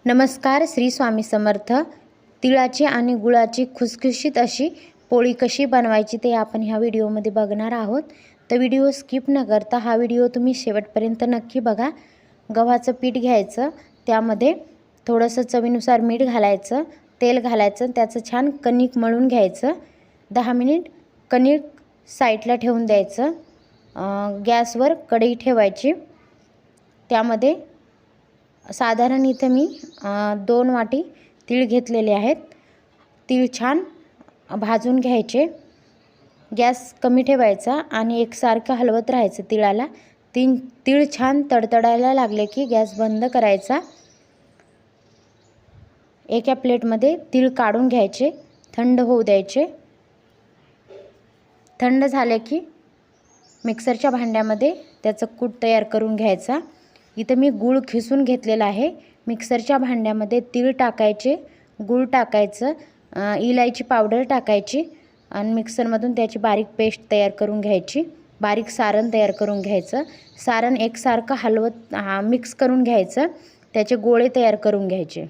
नमस्कार. श्री स्वामी समर्थ. तिळाची आणि गुळाची खुसखुशीत अशी पोळी कशी बनवायची ते आपण ह्या व्हिडिओमध्ये बघणार आहोत. तर व्हिडिओ स्किप न करता हा व्हिडिओ तुम्ही शेवटपर्यंत नक्की बघा. गव्हाचं पीठ घ्यायचं, त्यामध्ये थोडंसं चवीनुसार मीठ घालायचं, तेल घालायचं, त्याचं छान कणिक मळून घ्यायचं. 10 मिनिट कणिक साईडला ठेवून द्यायचं. गॅसवर कढई ठेवायची. त्यामध्ये साधारण इथे मी 2 वाटी तीळ घेतलेले आहेत. तीळ छान भाजून घ्यायचे. गॅस कमी ठेवायचा आणि एकसारखं हलवत राहायचं तिळाला. तीळ छान तडतडायला लागले की गॅस बंद करायचा. एका प्लेटमध्ये तीळ काढून घ्यायचे, थंड होऊ द्यायचे. थंड झाले की मिक्सरच्या भांड्यामध्ये त्याचं कूट तयार करून घ्यायचा. इथं मी गूळ खिसून घेतलेला आहे. मिक्सरच्या भांड्यामध्ये तीळ टाकायचे, गूळ टाकायचं, इलायची पावडर टाकायची आणि मिक्सरमधून त्याची बारीक पेस्ट तयार करून घ्यायची. बारीक सारण तयार करून घ्यायचं. सारण एकसारखं हलवत मिक्स करून घ्यायचं. त्याचे गोळे तयार करून घ्यायचे.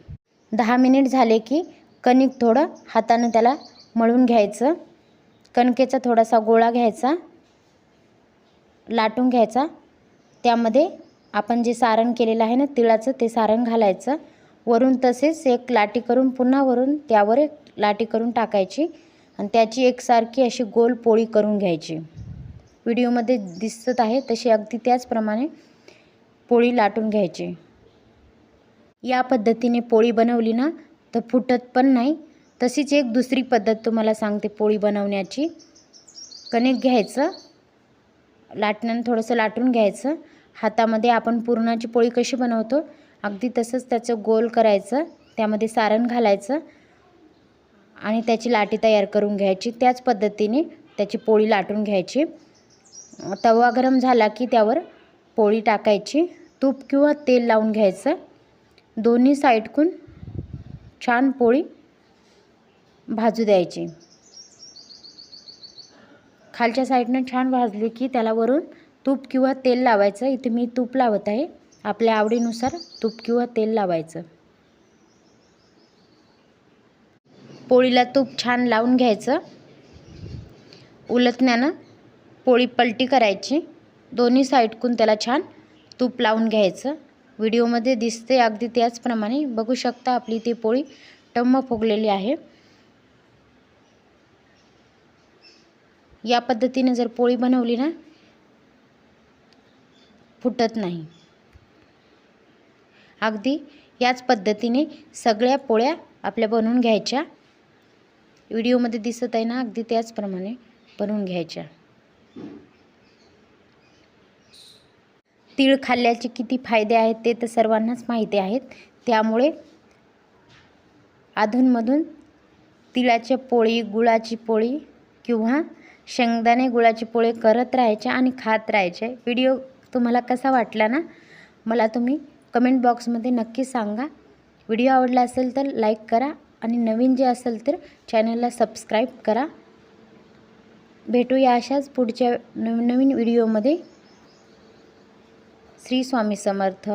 10 मिनिट झाले की कणिक थोडं हाताने त्याला मळून घ्यायचं. कणकेचा थोडासा गोळा घ्यायचा, लाटून घ्यायचा. त्यामध्ये आपण जे सारण केलेलं आहे ना तिळाचं, ते सारण घालायचं. वरून तसेच एक लाटी करून पुन्हा वरून त्यावर एक लाटी करून टाकायची आणि त्याची एकसारखी अशी गोल पोळी करून घ्यायची. व्हिडिओमध्ये दिसत आहे तशी अगदी त्याचप्रमाणे पोळी लाटून घ्यायची. या पद्धतीने पोळी बनवली ना तर फुटत पण नाही. तशीच एक दुसरी पद्धत तुम्हाला सांगते पोळी बनवण्याची. कणिक घ्यायचं, लाटण्यानं थोडंसं लाटून घ्यायचं. हातामध्ये आपण पुरणाची पोळी कशी बनवतो अगदी तसंच त्याचं गोल करायचं. त्यामध्ये सारण घालायचं आणि त्याची लाटी तयार करून घ्यायची. त्याच पद्धतीने त्याची पोळी लाटून घ्यायची. तवा गरम झाला की त्यावर पोळी टाकायची. तूप किंवा तेल लावून घ्यायचं. दोन्ही साईडकून छान पोळी भाजू द्यायची. खालच्या साईडनं छान भाजली की त्याला वरून तूप किंवा तेल लावायचं. इथे मी तूप लावत आहे. आपल्या आवडीनुसार तूप किंवा तेल लावायचं. पोळीला तूप छान लावून घ्यायचं. उलटण्यानं पोळी पलटी करायची. दोन्ही साईडकून त्याला छान तूप लावून घ्यायचं. व्हिडिओमध्ये दिसते अगदी त्याचप्रमाणे बघू शकता. आपली ती पोळी टम्म फुगलेली आहे. या पद्धतीने जर पोळी बनवली ना फुटत नाही. अगदी याच पद्धतीने सगळ्या पोळ्या आपल्या बनवून घ्यायच्या. व्हिडिओमध्ये दिसत आहे ना अगदी त्याचप्रमाणे बनवून घ्यायच्या. तीळ खाल्ल्याचे किती फायदे आहेत ते तर सर्वांनाच माहिती आहेत. त्यामुळे अधूनमधून तिळाची पोळी, गुळाची पोळी किंवा शेंगदाणे गुळाची पोळी करत राहायच्या आणि खात राहायचे. व्हिडिओ तुम्हाला कसा वाटला ना मला तुम्ही कमेंट बॉक्समध्ये नक्की सांगा. व्हिडिओ आवडला असेल तर लाईक करा आणि नवीन जे असेल तर चॅनलला सबस्क्राईब करा. भेटूया अशाच पुढच्या नवीन व्हिडिओमध्ये. श्री स्वामी समर्थ.